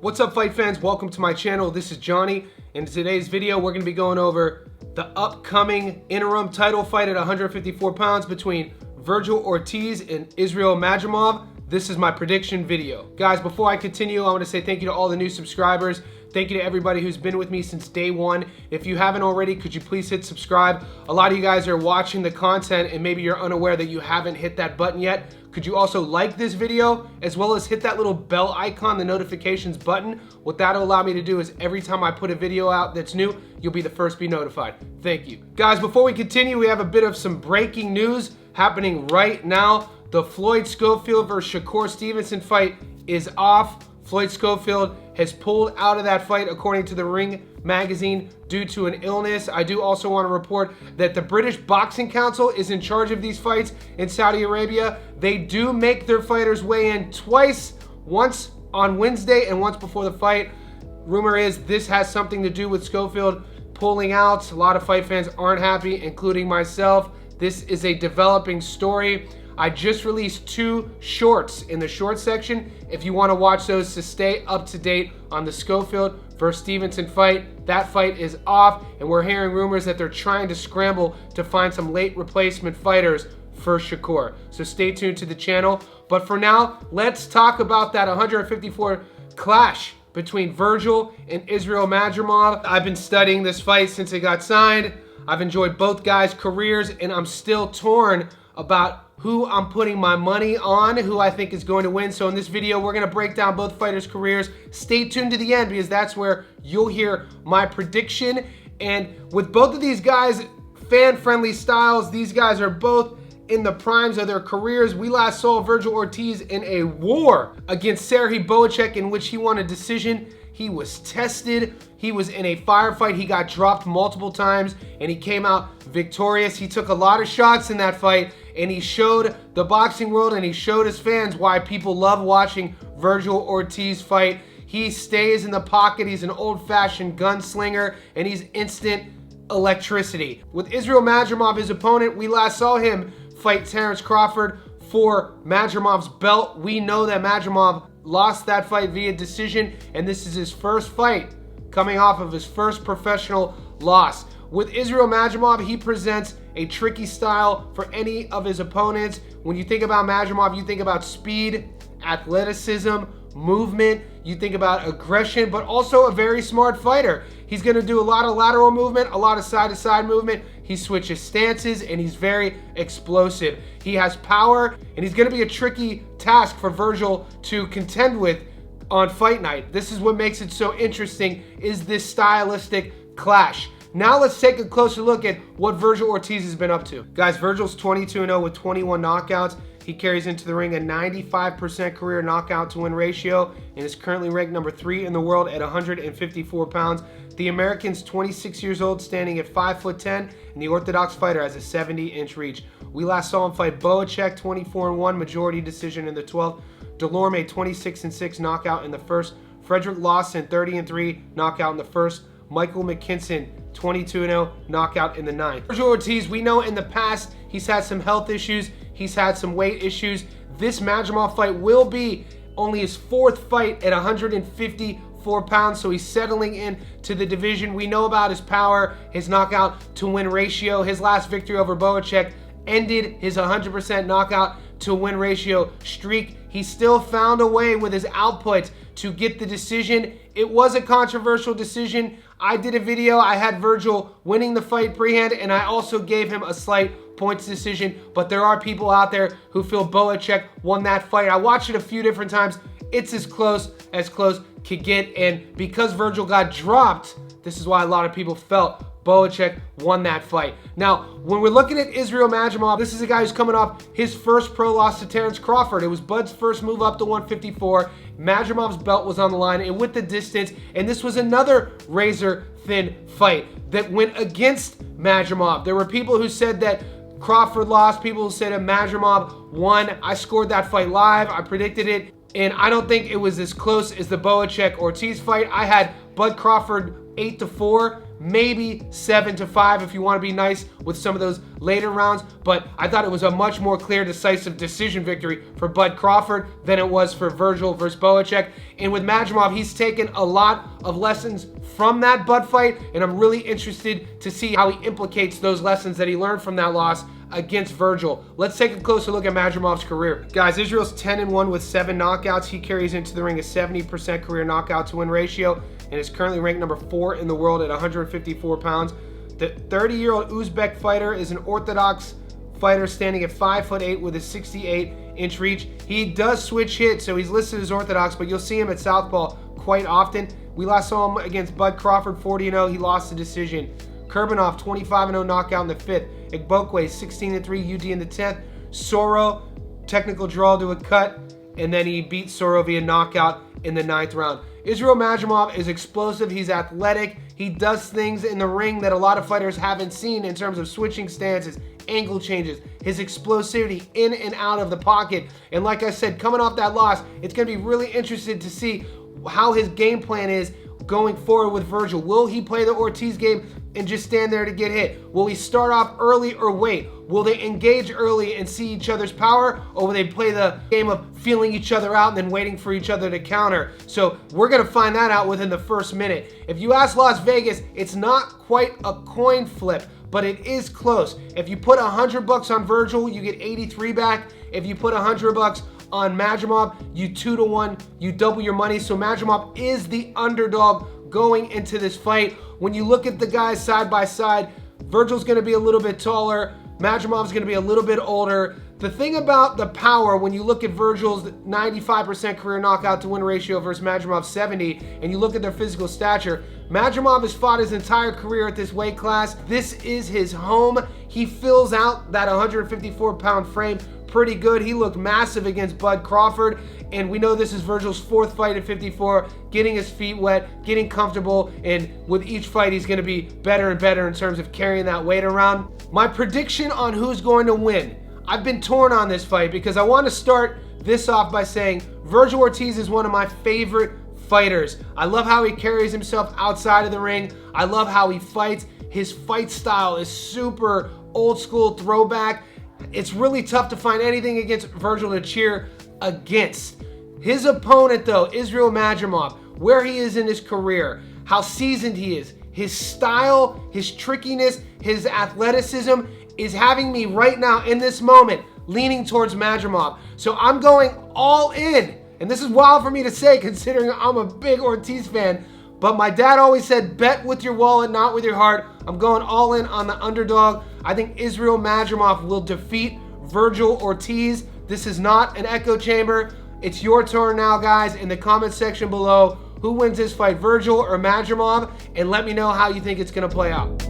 What's up, fight fans? Welcome to my channel. This is Johnny. In today's video, we're going to be going over the upcoming interim title fight at 154 pounds between Vergil Ortiz and Israil Madrimov. This is my prediction video. Guys, before I continue, I want to say thank you to all the new subscribers. Thank you to everybody who's been with me since day one. If you haven't already, could you please hit subscribe? A lot of you guys are watching the content and maybe you're unaware that you haven't hit that button yet. Could you also like this video as well as hit that little bell icon, the notifications button? What that'll allow me to do is every time I put a video out that's new, you'll be the first to be notified. Thank you. Guys, before we continue, we have a bit of some breaking news happening right now. The Floyd Schofield versus Stevenson fight is off. Floyd Schofield has pulled out of that fight according to the Ring magazine due to an illness. I do also want to report that the British Boxing Council is in charge of these fights in Saudi Arabia. They do make their fighters weigh in twice, once on Wednesday and once before the fight. Rumor is this has something to do with Schofield pulling out. A lot of fight fans aren't happy, including myself. This is a developing story. I just released 2 shorts in the short section. If you want to watch those to stay up to date on the Schofield versus Stevenson fight, that fight is off, and we're hearing rumors that they're trying to scramble to find some late replacement fighters for Shakur. So stay tuned to the channel. But for now, let's talk about that 154 clash between Vergil and Israil Madrimov. I've been studying this fight since it got signed. I've enjoyed both guys' careers, and I'm still torn about who I'm putting my money on, who I think is going to win. So in this video, we're going to break down both fighters' careers. Stay tuned to the end because that's where you'll hear my prediction. And with both of these guys, fan-friendly styles, these guys are both in the primes of their careers. We last saw Vergil Ortiz in a war against Serhiy Bohacek in which he won a decision. He was tested. He was in a firefight. He got dropped multiple times and he came out victorious. He took a lot of shots in that fight and he showed the boxing world and he showed his fans why people love watching Vergil Ortiz fight. He stays in the pocket. He's an old-fashioned gunslinger and he's instant electricity. With Israil Madrimov, his opponent, we last saw him fight Terrence Crawford for Madrimov's belt. We know that Madrimov lost that fight via decision, and this is his first fight coming off of his first professional loss. With Israil Madrimov, he presents a tricky style for any of his opponents. When you think about Madrimov, you think about speed, athleticism, movement, you think about aggression, but also a very smart fighter. He's going to do a lot of lateral movement, a lot of side-to-side movement. He switches stances and he's very explosive. He has power and he's going to be a tricky task for Vergil to contend with on fight night. This is what makes it so interesting, is this stylistic clash. Now let's take a closer look at what Vergil Ortiz has been up to. Guys, Vergil's 22-0 with 21 knockouts. He carries into the ring a 95% career knockout to win ratio and is currently ranked number 3 in the world at 154 pounds. The American's 26 years old, standing at 5'10", and the Orthodox fighter has a 70-inch reach. We last saw him fight Bohacek, 24-1, majority decision in the 12th. Delorme, 26-6, knockout in the first. Frederick Lawson, 30-3, knockout in the first. Michael McKinson, 22-0, knockout in the 9th. Vergil Ortiz, we know in the past he's had some health issues. He's had some weight issues. This Madrimov fight will be only his 4th fight at 154 pounds, so he's settling in to the division. We know about his power, his knockout to win ratio. His last victory over Bohacek ended his 100% knockout to win ratio streak. He still found a way with his output to get the decision. It was a controversial decision. I did a video. I had Vergil winning the fight pre-hand, and I also gave him a slight points decision, but there are people out there who feel Bohacek won that fight. I watched it a few different times. It's as close could get, and because Vergil got dropped, this is why a lot of people felt Bohacek won that fight. Now, when we're looking at Israil Madrimov, this is a guy who's coming off his first pro loss to Terrence Crawford. It was Bud's first move up to 154. Madrimov's belt was on the line and with the distance, and this was another razor-thin fight that went against Madrimov. There were people who said that Crawford lost, people who said that Madrimov won. I scored that fight live. I predicted it, and I don't think it was as close as the Bohacek-Ortiz fight. I had Bud Crawford 8-4, maybe 7-5 if you want to be nice with some of those later rounds. But I thought it was a much more clear, decisive decision victory for Bud Crawford than it was for Vergil versus Boacek. And with Madrimov, he's taken a lot of lessons from that Bud fight, and I'm really interested to see how he implicates those lessons that he learned from that loss against Vergil. Let's take a closer look at Madrimov's career. Guys, Israil's 10-1 with 7 knockouts. He carries into the ring a 70% career knockout to win ratio and is currently ranked number 4 in the world at 154 pounds. The 30-year-old Uzbek fighter is an orthodox fighter standing at 5'8" with a 68-inch reach. He does switch hits, so he's listed as orthodox, but you'll see him at southpaw quite often. We last saw him against Bud Crawford, 40-0. He lost the decision. Kurbanov, 25-0 knockout in the 5th. Igbokwe, 16-3 UD in the 10th. Soro, technical draw to a cut, and then he beat Soro via knockout in the 9th round. Israil Madrimov is explosive. He's athletic. He does things in the ring that a lot of fighters haven't seen in terms of switching stances, angle changes, his explosivity in and out of the pocket. And like I said, coming off that loss, it's going to be really interesting to see how his game plan is going forward with Vergil. Will he play the Ortiz game and just stand there to get hit? Will he start off early or wait? Will they engage early and see each other's power, or will they play the game of feeling each other out and then waiting for each other to counter? So we're going to find that out within the first minute. If you ask Las Vegas, it's not quite a coin flip, but it is close. If you put $100 on Vergil, you get 83 back. If you put $100 on Madrimov, you 2-1, you double your money. So Madrimov is the underdog going into this fight. When you look at the guys side by side, Vergil's going to be a little bit taller, Madrimov's going to be a little bit older. The thing about the power, when you look at Vergil's 95% career knockout to win ratio versus Madrimov's 70, and you look at their physical stature, Madrimov has fought his entire career at this weight class. This is his home. He fills out that 154-pound frame pretty good. He looked massive against Bud Crawford, and we know this is Vergil's 4th fight at 54, getting his feet wet, getting comfortable, and with each fight he's going to be better and better in terms of carrying that weight around. My prediction on who's going to win. I've been torn on this fight because I want to start this off by saying Vergil Ortiz is one of my favorite fighters. I love how he carries himself outside of the ring. I love how he fights. His fight style is super old school throwback. It's really tough to find anything against Vergil to cheer against. His opponent, though, Israil Madrimov, where he is in his career, how seasoned he is, his style, his trickiness, his athleticism is having me right now in this moment leaning towards Madrimov. So I'm going all in. And this is wild for me to say considering I'm a big Ortiz fan. But my dad always said, bet with your wallet, not with your heart. I'm going all in on the underdog. I think Israil Madrimov will defeat Vergil Ortiz. This is not an echo chamber. It's your turn now, guys, in the comment section below. Who wins this fight, Vergil or Madrimov? And let me know how you think it's going to play out.